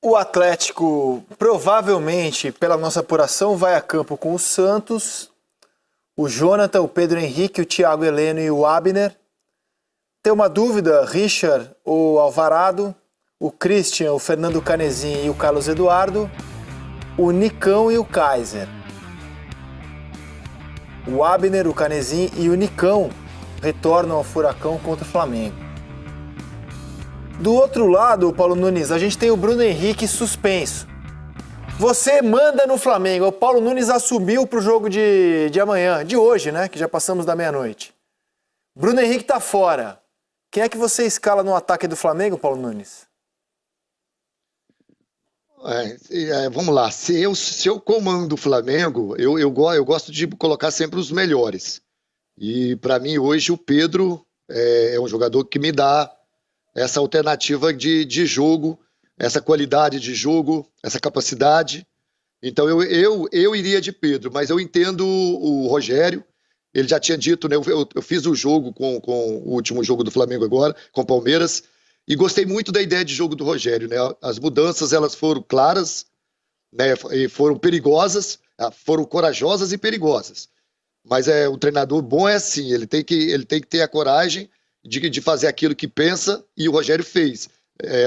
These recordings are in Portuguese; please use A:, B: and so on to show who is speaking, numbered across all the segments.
A: O Atlético, provavelmente, pela nossa apuração, vai a campo com o Santos, o Jonathan, o Pedro Henrique, o Thiago Heleno e o Abner. Tem uma dúvida, Richard ou Alvarado, o Christian, o Fernando Canezin e o Carlos Eduardo, o Nicão e o Kaiser. O Abner, o Canezin e o Nicão retornam ao Furacão contra o Flamengo. Do outro lado, Paulo Nunes, a gente tem o Bruno Henrique suspenso. Você manda no Flamengo. O Paulo Nunes assumiu para o jogo de amanhã, de hoje, né? Que já passamos da meia-noite. Bruno Henrique está fora. Quem é que você escala no ataque do Flamengo, Paulo Nunes?
B: Vamos lá. Se eu comando o Flamengo, eu gosto de colocar sempre os melhores. E para mim, hoje, o Pedro é um jogador que me dá essa alternativa de jogo, essa qualidade de jogo, essa capacidade. Então eu iria de Pedro, mas eu entendo o Rogério. Ele já tinha dito, né? Eu fiz o jogo com o último jogo do Flamengo agora, com o Palmeiras, e gostei muito da ideia de jogo do Rogério, né? As mudanças, elas foram claras, né? E foram perigosas, foram corajosas e perigosas. Mas o treinador bom é assim, ele tem que ter a coragem de fazer aquilo que pensa, e o Rogério fez,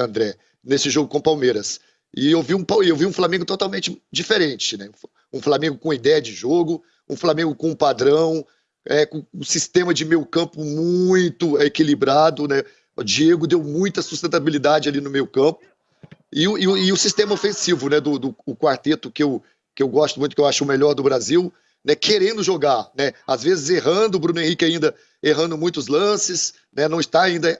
B: André, nesse jogo com o Palmeiras. E eu vi um Flamengo totalmente diferente, né? Um Flamengo com ideia de jogo, um Flamengo com um padrão, com um sistema de meio campo muito equilibrado, né? O Diego deu muita sustentabilidade ali no meio campo. E o sistema ofensivo, né? Do quarteto que eu gosto muito, que eu acho o melhor do Brasil, né, querendo jogar, né, às vezes errando, o Bruno Henrique ainda errando muitos lances, né, não está ainda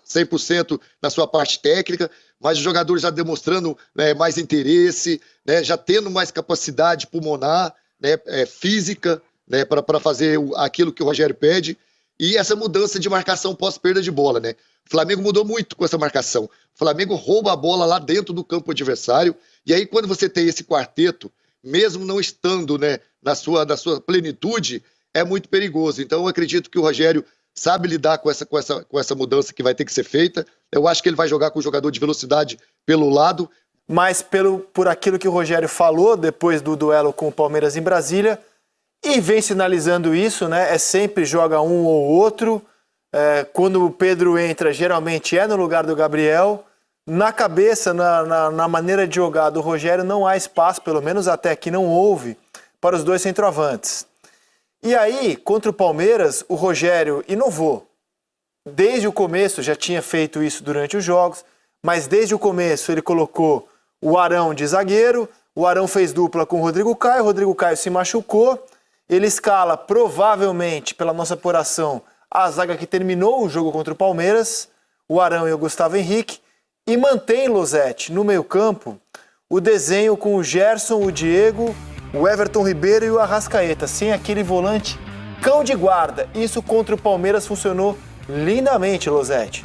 B: 100% na sua parte técnica, mas os jogadores já demonstrando, né, mais interesse, né, já tendo mais capacidade pulmonar, né, física, né, para fazer aquilo que o Rogério pede, e essa mudança de marcação pós-perda de bola. Né? O Flamengo mudou muito com essa marcação. O Flamengo rouba a bola lá dentro do campo adversário, e aí quando você tem esse quarteto, mesmo não estando, né, na sua plenitude, é muito perigoso. Então eu acredito que o Rogério sabe lidar com essa mudança que vai ter que ser feita. Eu acho que ele vai jogar com o jogador de velocidade pelo lado.
A: Mas por aquilo que o Rogério falou depois do duelo com o Palmeiras em Brasília, e vem sinalizando isso, né? Sempre joga um ou outro. Quando o Pedro entra, geralmente é no lugar do Gabriel. Na cabeça, na maneira de jogar do Rogério, não há espaço, pelo menos até aqui não houve, para os dois centroavantes. E aí, contra o Palmeiras, o Rogério inovou. Desde o começo, já tinha feito isso durante os jogos, mas desde o começo ele colocou o Arão de zagueiro, o Arão fez dupla com o Rodrigo Caio se machucou, ele escala, provavelmente, pela nossa apuração, a zaga que terminou o jogo contra o Palmeiras, o Arão e o Gustavo Henrique, e mantém, Losetti, no meio-campo, o desenho com o Gerson, o Diego, o Everton Ribeiro e o Arrascaeta, sem aquele volante cão de guarda. Isso contra o Palmeiras funcionou lindamente, Losetti.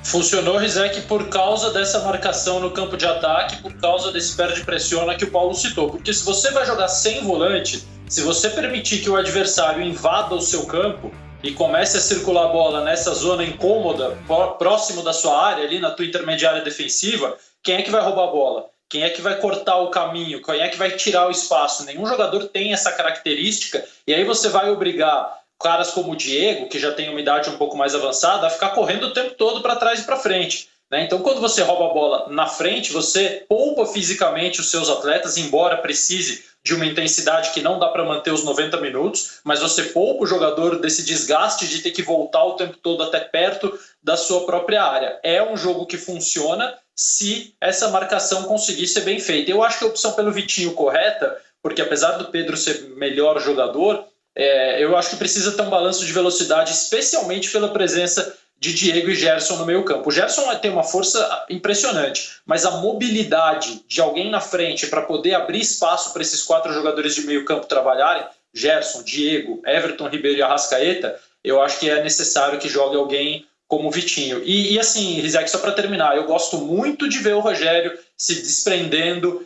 C: Funcionou, Rizek, por causa dessa marcação no campo de ataque, por causa desse perde-pressiona que o Paulo citou. Porque se você vai jogar sem volante, se você permitir que o adversário invada o seu campo e comece a circular a bola nessa zona incômoda, próximo da sua área, ali na tua intermediária defensiva, quem é que vai roubar a bola? Quem é que vai cortar o caminho? Quem é que vai tirar o espaço? Nenhum jogador tem essa característica, e aí você vai obrigar caras como o Diego, que já tem uma idade um pouco mais avançada, a ficar correndo o tempo todo para trás e para frente. Né? Então, quando você rouba a bola na frente, você poupa fisicamente os seus atletas, embora precise de uma intensidade que não dá para manter os 90 minutos, mas você poupa o jogador desse desgaste de ter que voltar o tempo todo até perto da sua própria área. É um jogo que funciona se essa marcação conseguir ser bem feita. Eu acho que a opção pelo Vitinho correta, porque apesar do Pedro ser melhor jogador, eu acho que precisa ter um balanço de velocidade, especialmente pela presença de Diego e Gerson no meio campo. O Gerson tem uma força impressionante, mas a mobilidade de alguém na frente para poder abrir espaço para esses 4 jogadores de meio campo trabalharem, Gerson, Diego, Everton Ribeiro e Arrascaeta, eu acho que é necessário que jogue alguém como o Vitinho. E assim, Rizek, só para terminar, eu gosto muito de ver o Rogério se desprendendo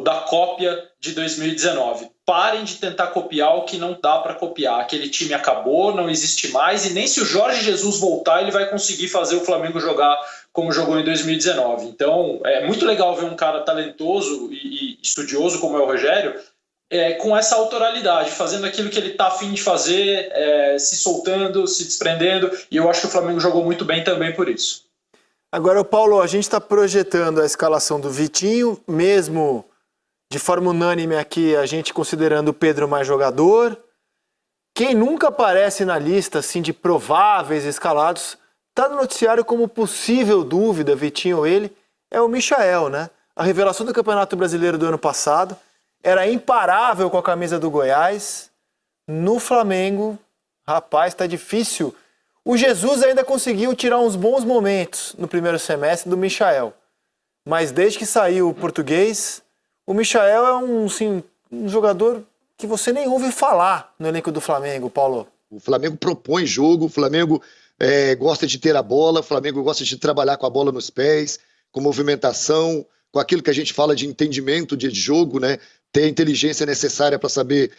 C: da cópia de 2019. Parem de tentar copiar o que não dá para copiar. Aquele time acabou, não existe mais, e nem se o Jorge Jesus voltar, ele vai conseguir fazer o Flamengo jogar como jogou em 2019. Então, é muito legal ver um cara talentoso e estudioso como é o Rogério, com essa autoralidade, fazendo aquilo que ele está a fim de fazer, se soltando, se desprendendo, e eu acho que o Flamengo jogou muito bem também por isso.
A: Agora, Paulo, a gente está projetando a escalação do Vitinho, mesmo de forma unânime aqui, a gente considerando o Pedro mais jogador. Quem nunca aparece na lista assim, de prováveis escalados, está no noticiário como possível dúvida, Vitinho ou ele, é o Michael, né? A revelação do Campeonato Brasileiro do ano passado, era imparável com a camisa do Goiás. No Flamengo, rapaz, tá difícil. O Jesus ainda conseguiu tirar uns bons momentos no primeiro semestre do Michael. Mas desde que saiu o português, o Michael é um jogador que você nem ouve falar no elenco do Flamengo, Paulo.
B: O Flamengo propõe jogo, o Flamengo gosta de ter a bola, o Flamengo gosta de trabalhar com a bola nos pés, com movimentação, com aquilo que a gente fala de entendimento de jogo, né? Ter a inteligência necessária para saber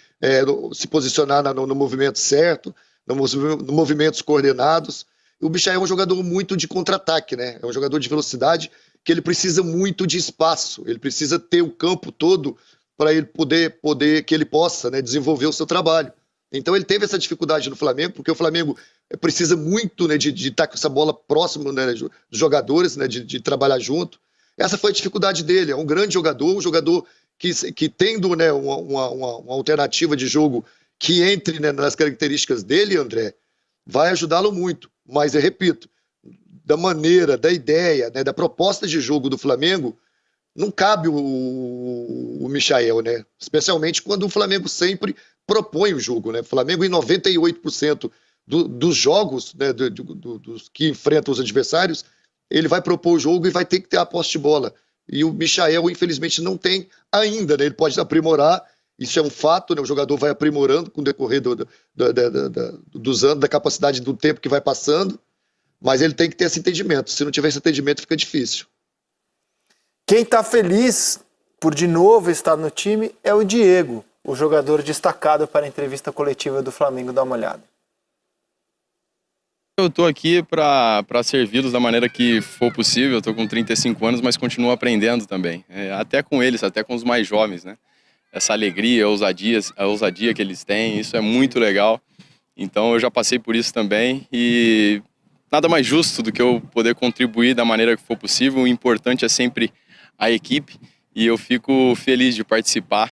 B: se posicionar no movimento certo, nos movimentos coordenados. O Michael é um jogador muito de contra-ataque, né? É um jogador de velocidade que ele precisa muito de espaço, ele precisa ter o campo todo para ele poder que ele possa, né, desenvolver o seu trabalho. Então ele teve essa dificuldade no Flamengo, porque o Flamengo precisa muito, né, de estar com essa bola próxima, né, dos jogadores, né, de trabalhar junto. Essa foi a dificuldade dele. É um grande jogador, um jogador que tendo, né, uma alternativa de jogo que entre, né, nas características dele, André, vai ajudá-lo muito. Mas eu repito, da maneira, da ideia, né, da proposta de jogo do Flamengo, não cabe o Michael, né? Especialmente quando o Flamengo sempre propõe o jogo, né? O Flamengo, em 98% dos jogos, né, dos que enfrentam os adversários, ele vai propor o jogo e vai ter que ter a posse de bola. E o Michael, infelizmente, não tem ainda, né? Ele pode aprimorar, isso é um fato, né? O jogador vai aprimorando com o decorrer dos anos, da capacidade do tempo que vai passando, mas ele tem que ter esse entendimento. Se não tiver esse entendimento, fica difícil.
A: Quem está feliz por de novo estar no time é o Diego, o jogador destacado para a entrevista coletiva do Flamengo. Dá uma olhada.
D: Eu estou aqui para servi-los da maneira que for possível. Eu estou com 35 anos, mas continuo aprendendo também. Até com eles, até com os mais jovens, né? Essa alegria, a ousadia que eles têm, isso é muito legal. Então eu já passei por isso também e nada mais justo do que eu poder contribuir da maneira que for possível. O importante é sempre a equipe e eu fico feliz de participar